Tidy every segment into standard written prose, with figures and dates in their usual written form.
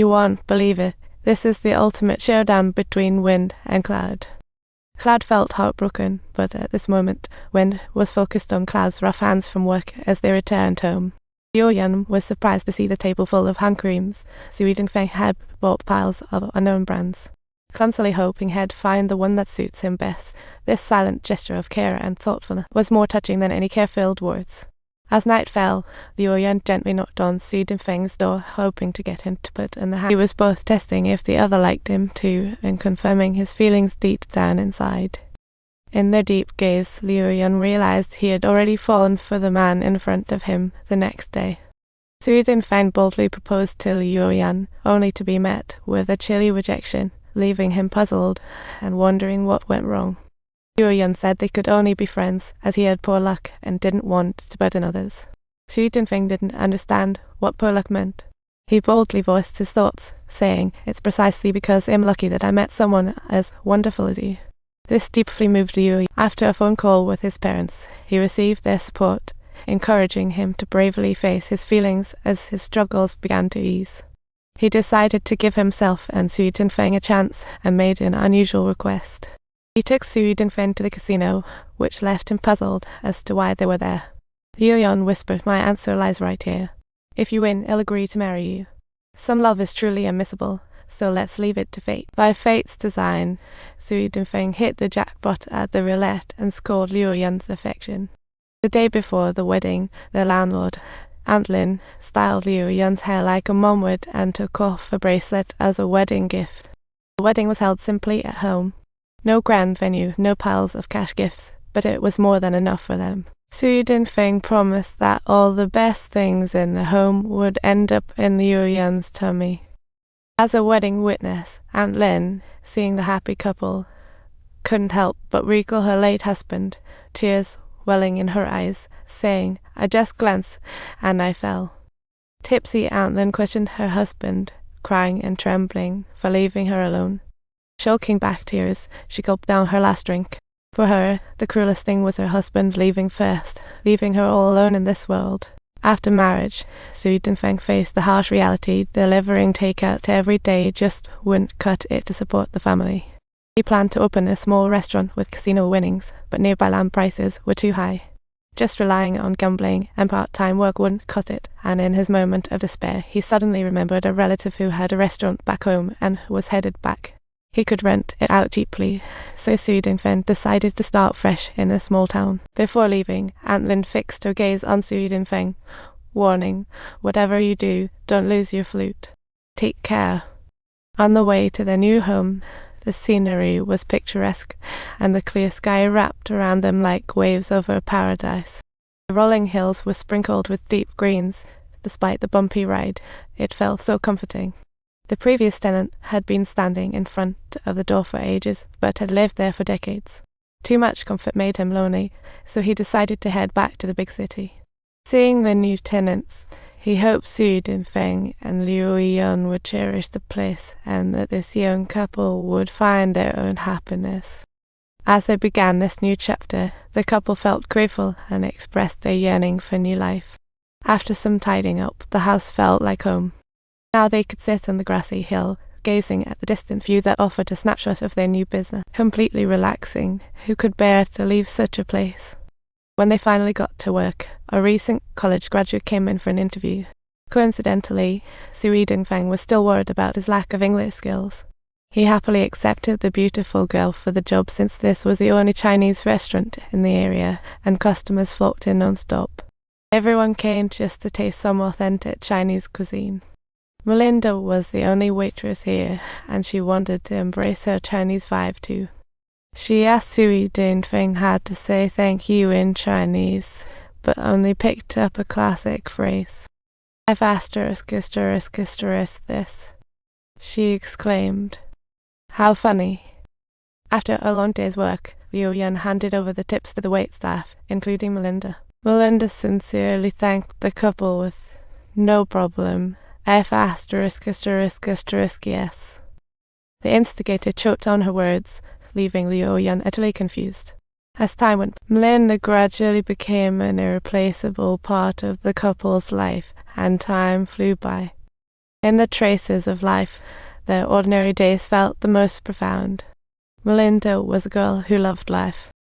You won't believe it. This is the ultimate showdown between Wind and Cloud. Cloud felt heartbroken, but at this moment, Wind was focused on Cloud's rough hands from work as they returned home. Liu Yan was surprised to see the table full of hand creams. Sui Dingfeng had bought piles of unknown brands, clumsily hoping he'd find the one that suits him best. This silent gesture of care and thoughtfulness was more touching than any care-filled words. As night fell, Liu Yan gently knocked on Sui Dingfeng's door, hoping to get him to put in the hand. He was both testing if the other liked him too, and confirming his feelings deep down inside. In their deep gaze, Liu Yan realized he had already fallen for the man in front of him the next day. Sui Dingfeng boldly proposed to Liu Yan, only to be met with a chilly rejection, leaving him puzzled and wondering what went wrong. Liu Yan said they could only be friends, as he had poor luck and didn't want to burden others. Sui Dingfeng didn't understand what poor luck meant. He boldly voiced his thoughts, saying, "It's precisely because I'm lucky that I met someone as wonderful as you." This deeply moved Liu. After a phone call with his parents, he received their support, encouraging him to bravely face his feelings as his struggles began to ease. He decided to give himself and Sui Dingfeng a chance and made an unusual request. He took Sui Dingfeng to the casino, which left him puzzled as to why they were there. Liu Yan whispered, "My answer lies right here. If you win, I'll agree to marry you. Some love is truly unmissable, so let's leave it to fate." By fate's design, Sui Dingfeng hit the jackpot at the roulette and scored Liu Yan's affection. The day before the wedding, the landlord, Aunt Lin, styled Liu Yan's hair like a mom would and took off a bracelet as a wedding gift. The wedding was held simply at home. No grand venue, no piles of cash gifts, but it was more than enough for them. Sui Dingfeng promised that all the best things in the home would end up in Liu Yan's tummy. As a wedding witness, Aunt Lin, seeing the happy couple, couldn't help but recall her late husband, tears welling in her eyes, saying, "I just glanced, and I fell." Tipsy Aunt Lin questioned her husband, crying and trembling for leaving her alone. Choking back tears, she gulped down her last drink. For her, the cruelest thing was her husband leaving first, leaving her all alone in this world. After marriage, Sui Dingfeng faced the harsh reality delivering takeout every day just wouldn't cut it to support the family. He planned to open a small restaurant with casino winnings, but nearby land prices were too high. Just relying on gambling and part-time work wouldn't cut it, and in his moment of despair, he suddenly remembered a relative who had a restaurant back home and was headed back. He could rent it out cheaply, so Sui Dingfeng decided to start fresh in a small town. Before leaving, Aunt Lin fixed her gaze on Sui Dingfeng, warning, "Whatever you do, don't lose your flute. Take care." On the way to their new home, the scenery was picturesque, and the clear sky wrapped around them like waves over paradise. The rolling hills were sprinkled with deep greens. Despite the bumpy ride, it felt so comforting. The previous tenant had been standing in front of the door for ages, but had lived there for decades. Too much comfort made him lonely, so he decided to head back to the big city. Seeing the new tenants, he hoped Sui Dingfeng and Liu Yan would cherish the place and that this young couple would find their own happiness. As they began this new chapter, the couple felt grateful and expressed their yearning for new life. After some tidying up, the house felt like home. Now they could sit on the grassy hill, gazing at the distant view that offered a snapshot of their new business, completely relaxing. Who could bear to leave such a place? When they finally got to work, a recent college graduate came in for an interview. Coincidentally, Sui Dingfeng was still worried about his lack of English skills. He happily accepted the beautiful girl for the job since this was the only Chinese restaurant in the area, and customers flocked in non-stop. Everyone came just to taste some authentic Chinese cuisine. Melinda was the only waitress here, and she wanted to embrace her Chinese vibe too. She asked Sui Dingfeng how to say thank you in Chinese, but only picked up a classic phrase. "I've asterisk this," she exclaimed. "How funny." After a long day's work, Liu Yan handed over the tips to the waitstaff, including Melinda. Melinda sincerely thanked the couple with, "No problem. F asterisk yes." The instigator choked on her words, leaving Liu Yan utterly confused. As time went, Melinda gradually became an irreplaceable part of the couple's life, and time flew by. In the traces of life, their ordinary days felt the most profound. Melinda was a girl who loved life.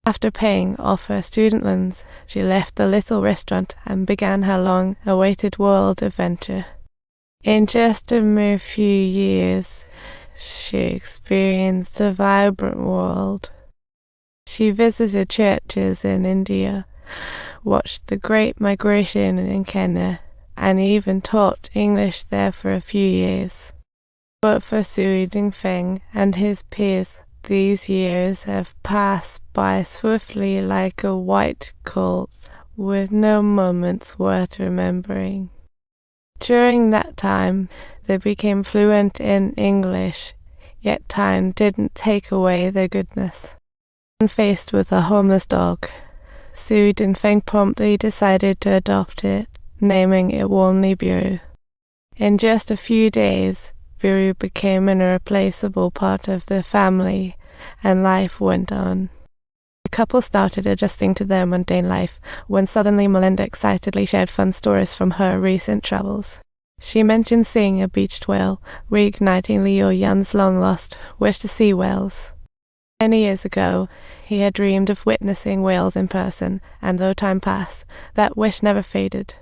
After paying off her student loans, she left the little restaurant and began her long-awaited world adventure. In just a mere few years, she experienced a vibrant world. She visited churches in India, watched the Great Migration in Kenya, and even taught English there for a few years. But for Sui Dingfeng and his peers, these years have passed by swiftly like a white colt, with no moments worth remembering. During that time, they became fluent in English, yet time didn't take away their goodness. When faced with a homeless dog, Sui Dingfeng promptly decided to adopt it, naming it warmly Biru. In just a few days, Biru became an irreplaceable part of the family, and life went on. The couple started adjusting to their mundane life when suddenly Melinda excitedly shared fun stories from her recent travels. She mentioned seeing a beached whale, reigniting Liu Yan's long-lost wish to see whales. Many years ago, he had dreamed of witnessing whales in person, and though time passed, that wish never faded.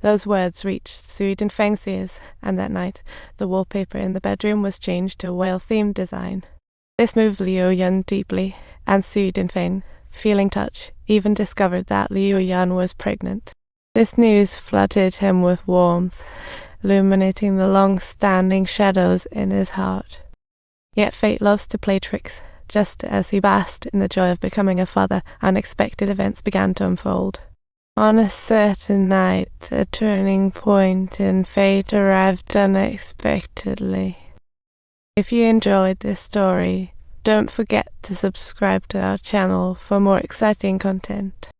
Those words reached Sui Dingfeng's ears, and that night, the wallpaper in the bedroom was changed to a whale-themed design. This moved Liu Yan deeply, and Sui Dingfeng, feeling touched, even discovered that Liu Yan was pregnant. This news flooded him with warmth, illuminating the long-standing shadows in his heart. Yet fate loves to play tricks. Just as he basked in the joy of becoming a father, unexpected events began to unfold. On a certain night, a turning point in fate arrived unexpectedly. If you enjoyed this story, don't forget to subscribe to our channel for more exciting content.